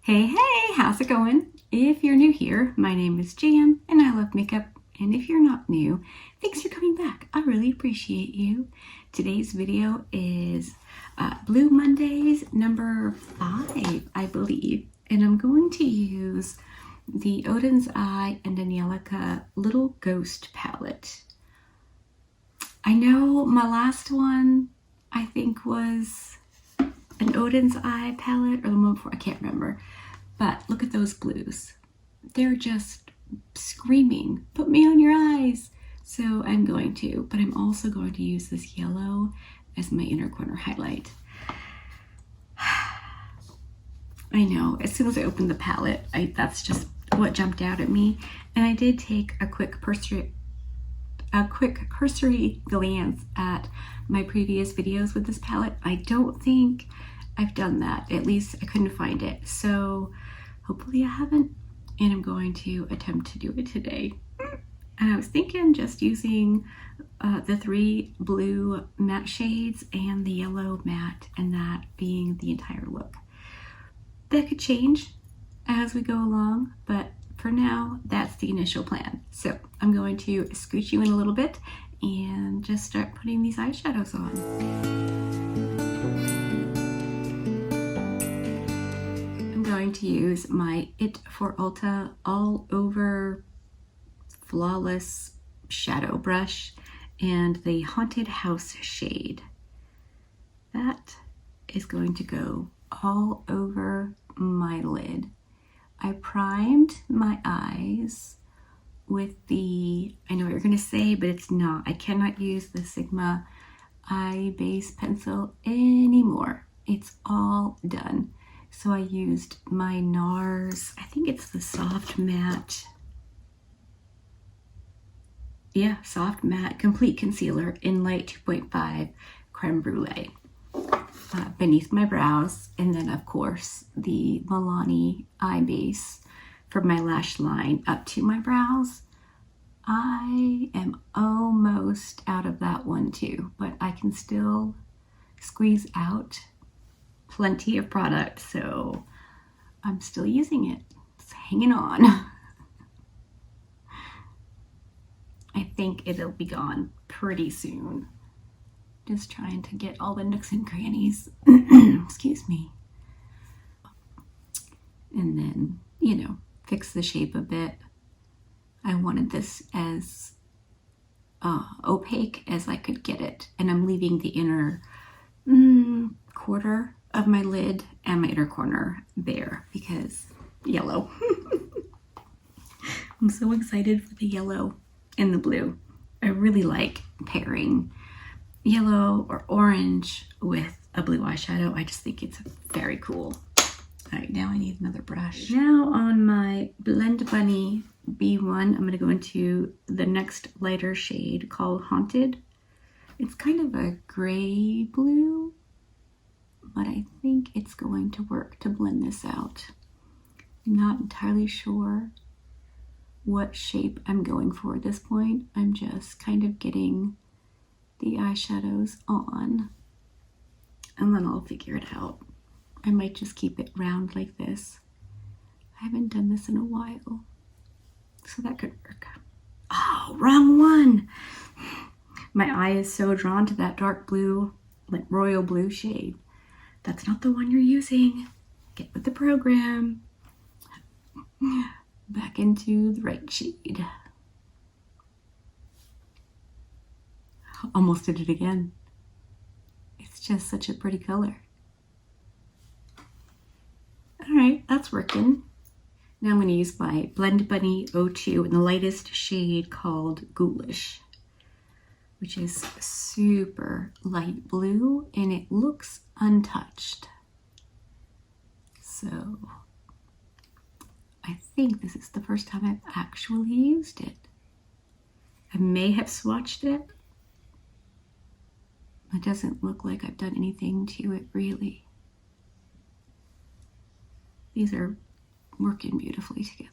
Hey, how's it going? If you're new here, my name is Jan and I love makeup. And if you're not new, thanks for coming back. I really appreciate you. Today's video is Blue Mondays number 5, I believe. And I'm going to use the Odin's Eye and Angelica Little Ghost palette. I know my last one, I think, was an Odin's Eye palette, or the one before, I can't remember. But look at those blues. They're just screaming, put me on your eyes. So I'm going to, but I'm also going to use this yellow as my inner corner highlight. I know, as soon as I opened the palette, that's just what jumped out at me. And I did take a quick cursory glance at my previous videos with this palette. I don't think I've done that. At least I couldn't find it. So hopefully I haven't. And I'm going to attempt to do it today. And I was thinking just using the 3 blue matte shades and the yellow matte, and that being the entire look. That could change as we go along, but for now, that's the initial plan. So I'm going to scooch you in a little bit and just start putting these eyeshadows on. I'm going to use my It for Ulta All Over Flawless Shadow Brush and the Haunted House shade. That is going to go all over my lid. I primed my eyes with the, I know what you're going to say, but it's not. I cannot use the Sigma eye base pencil anymore. It's all done. So I used my NARS, I think it's the Soft Matte. Yeah, Soft Matte Complete Concealer in Light 2.5 Creme Brulee. Beneath my brows, and then of course the Milani eye base for my lash line up to my brows. I am almost out of that one too, but I can still squeeze out plenty of product, so I'm still using it. It's hanging on. I think it'll be gone pretty soon. Just trying to get all the nooks and crannies, excuse me. And then, you know, fix the shape a bit. I wanted this as opaque as I could get it. And I'm leaving the inner quarter of my lid and my inner corner bare because yellow. I'm so excited for the yellow and the blue. I really like pairing yellow or orange with a blue eyeshadow. I just think it's very cool. All right, now I need another brush. Now on my Blend Bunny B1, I'm going to go into the next lighter shade called Haunted. It's kind of a gray blue, but I think it's going to work to blend this out. I'm not entirely sure what shape I'm going for at this point. I'm just kind of getting the eyeshadows on, and then I'll figure it out. I might just keep it round like this. I haven't done this in a while, so that could work. Oh, wrong one. My eye is so drawn to that dark blue, like royal blue shade. That's not the one you're using. Get with the program. Back into the right shade. Almost did it again. It's just such a pretty color. All right, that's working. Now I'm going to use my Blend Bunny 02 in the lightest shade called Ghoulish, which is super light blue and it looks untouched. So I think this is the first time I've actually used it. I may have swatched it. It doesn't look like I've done anything to it, really. These are working beautifully together.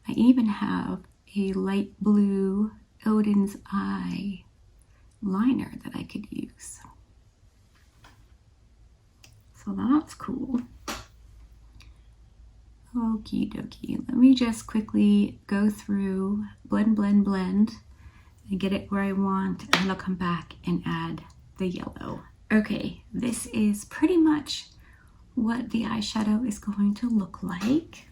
I even have a light blue Odin's Eye liner that I could use. So that's cool. Okie dokie. Let me just quickly go through, blend, blend, blend, and get it where I want, and then I'll come back and add the yellow. Okay, this is pretty much what the eyeshadow is going to look like.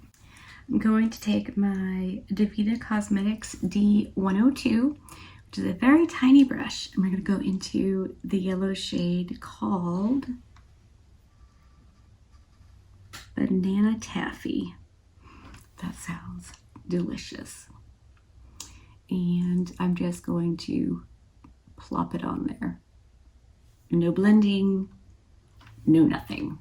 I'm going to take my Davida Cosmetics D102, which is a very tiny brush, and we're going to go into the yellow shade called Banana Taffy. That sounds delicious. And I'm just going to plop it on there. No blending, no nothing.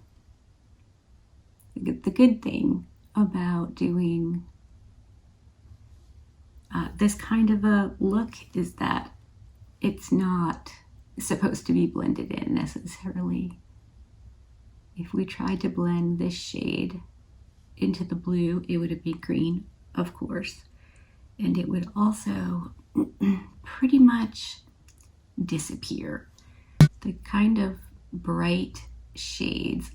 The good thing about doing this kind of a look is that it's not supposed to be blended in necessarily. If we tried to blend this shade into the blue, it would be green, of course, and it would also pretty much disappear. The kind of bright shades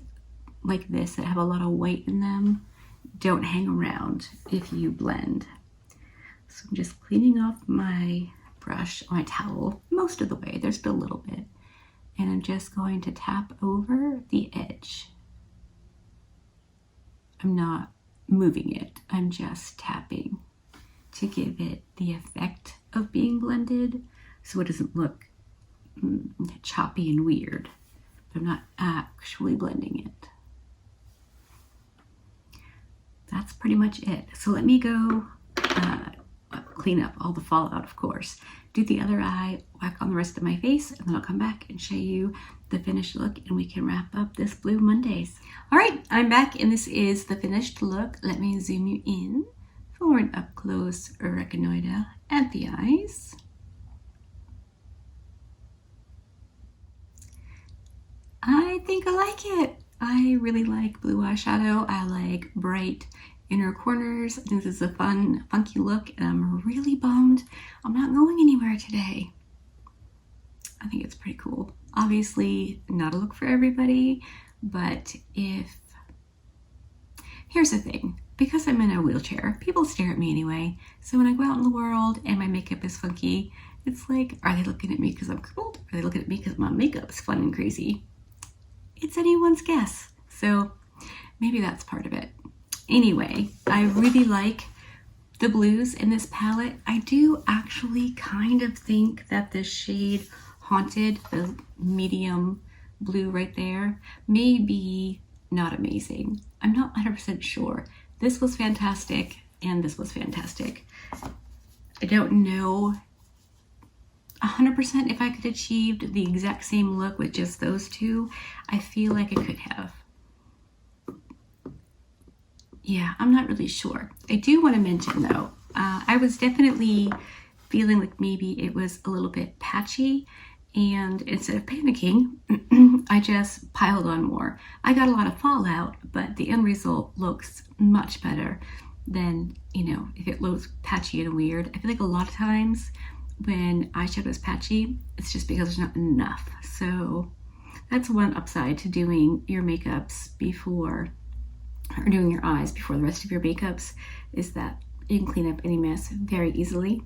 like this that have a lot of white in them don't hang around if you blend. So I'm just cleaning off my brush, my towel, most of the way. There's still a little bit. And I'm just going to tap over the edge. I'm not moving it, I'm just tapping to give it the effect of being blended so it doesn't look choppy and weird. But I'm not actually blending it. That's pretty much it. So let me go clean up all the fallout, of course. Do the other eye, whack on the rest of my face, and then I'll come back and show you the finished look and we can wrap up this Blue Mondays. All right, I'm back and this is the finished look. Let me zoom you in for an up close reconnoiter at the eyes. I think I like it. I really like blue eyeshadow. I like bright inner corners. I think this is a fun, funky look, and I'm really bummed I'm not going anywhere today. I think it's pretty cool. Obviously, not a look for everybody, but here's the thing. Because I'm in a wheelchair, people stare at me anyway. So when I go out in the world and my makeup is funky, it's like, are they looking at me because I'm crippled? Are they looking at me because my makeup is fun and crazy? It's anyone's guess. So maybe that's part of it. Anyway, I really like the blues in this palette. I do actually kind of think that the shade Haunted, the medium blue right there, may be not amazing. I'm not 100% sure. This was fantastic and this was fantastic. I don't know 100% if I could achieve the exact same look with just those two. I feel like I could have. Yeah, I'm not really sure. I do want to mention though, I was definitely feeling like maybe it was a little bit patchy, and instead of panicking, I just piled on more. I got a lot of fallout, but the end result looks much better than, if it looks patchy and weird. I feel like a lot of times when eyeshadow is patchy, it's just because there's not enough. So that's one upside to doing your makeups before, or doing your eyes before the rest of your makeups, is that you can clean up any mess very easily.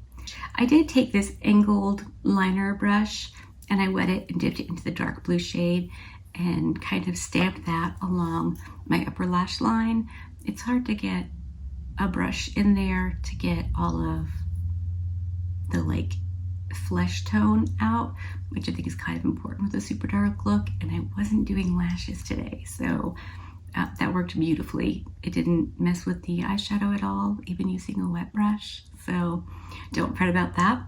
I did take this angled liner brush and I wet it and dipped it into the dark blue shade and kind of stamped that along my upper lash line. It's hard to get a brush in there to get all of the flesh tone out, which I think is kind of important with a super dark look, and I wasn't doing lashes today, so that worked beautifully. It didn't mess with the eyeshadow at all, even using a wet brush, so don't fret about that.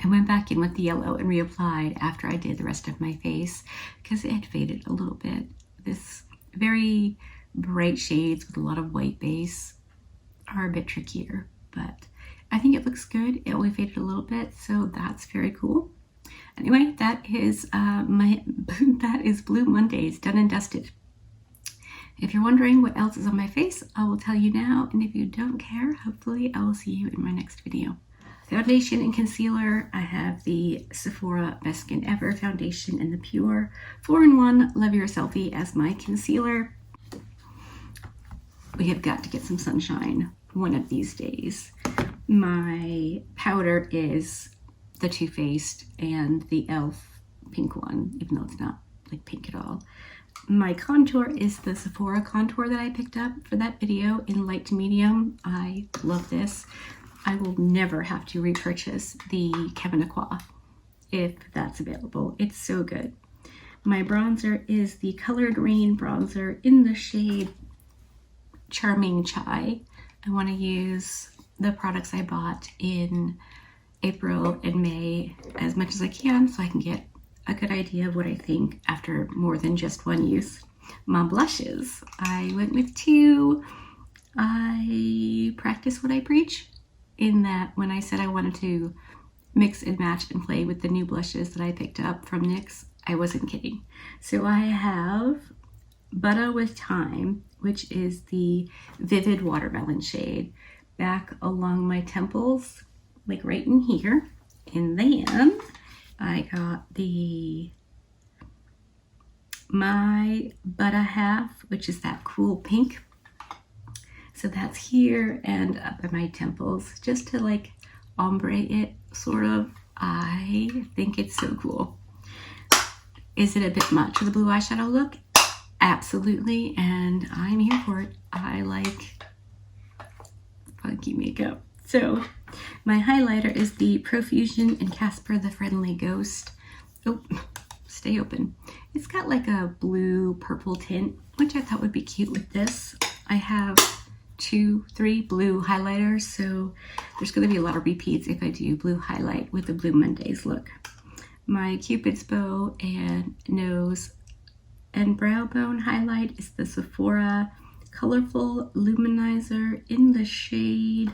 I went back in with the yellow and reapplied after I did the rest of my face because it had faded a little bit. This very bright shades with a lot of white base are a bit trickier, but I think it looks good. It only faded a little bit, so that's very cool. Anyway, that is that is Blue Mondays done and dusted. If you're wondering what else is on my face, I will tell you now, and if you don't care, hopefully I will see you in my next video. foundation and concealer, I have the Sephora Best Skin Ever foundation in the Pure 4-in-1 Love Your Selfie as my concealer. We have got to get some sunshine one of these days. My powder is the Too Faced and the e.l.f. pink one, even though it's not like pink at all. My contour is the Sephora contour that I picked up for that video in light to medium. I love this. I will never have to repurchase the Kevin Aqua if that's available. It's so good. My bronzer is the Colored Rain bronzer in the shade Charming Chai. I want to use the products I bought in April and May as much as I can so I can get a good idea of what I think after more than just one use. My blushes, I went with 2. I practice what I preach, in that when I said I wanted to mix and match and play with the new blushes that I picked up from NYX, I wasn't kidding. So I have Butter with Time, which is the Vivid Watermelon shade, back along my temples, like right in here. And then I got the My Butter Half, which is that cool pink. So that's here and up at my temples, just to like ombre it, sort of. I think it's so cool. Is it a bit much for the blue eyeshadow look? Absolutely, and I'm here for it. I like funky makeup. So my highlighter is the Profusion in Casper the Friendly Ghost. Oh, stay open. It's got like a blue purple tint, which I thought would be cute with this. I have 2, 3 blue highlighters, so there's going to be a lot of repeats if I do blue highlight with the Blue Mondays look. My Cupid's Bow and Nose and Brow Bone highlight is the Sephora Colorful Luminizer in the shade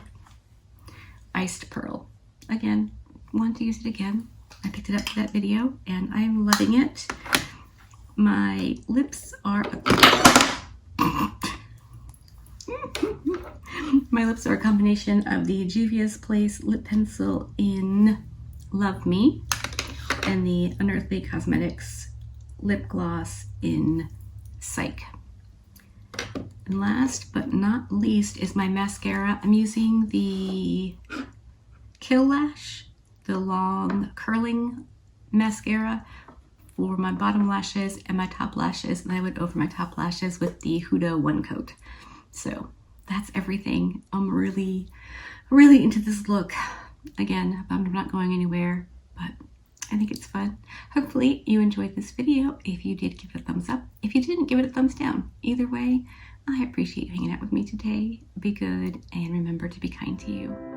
Iced Pearl. Again, want to use it again. I picked it up for that video and I'm loving it. My lips are my lips are a combination of the Juvia's Place lip pencil in Love Me and the Unearthly Cosmetics lip gloss in Psych. And last but not least is my mascara. I'm using the Kill Lash, the long curling mascara for my bottom lashes and my top lashes, and I went over my top lashes with the Huda One Coat. So that's everything. I'm really into this look. Again, I'm not going anywhere, but I think it's fun. Hopefully you enjoyed this video. If you did, give it a thumbs up. If you didn't, give it a thumbs down. Either way, I appreciate you hanging out with me today. Be good and remember to be kind to you.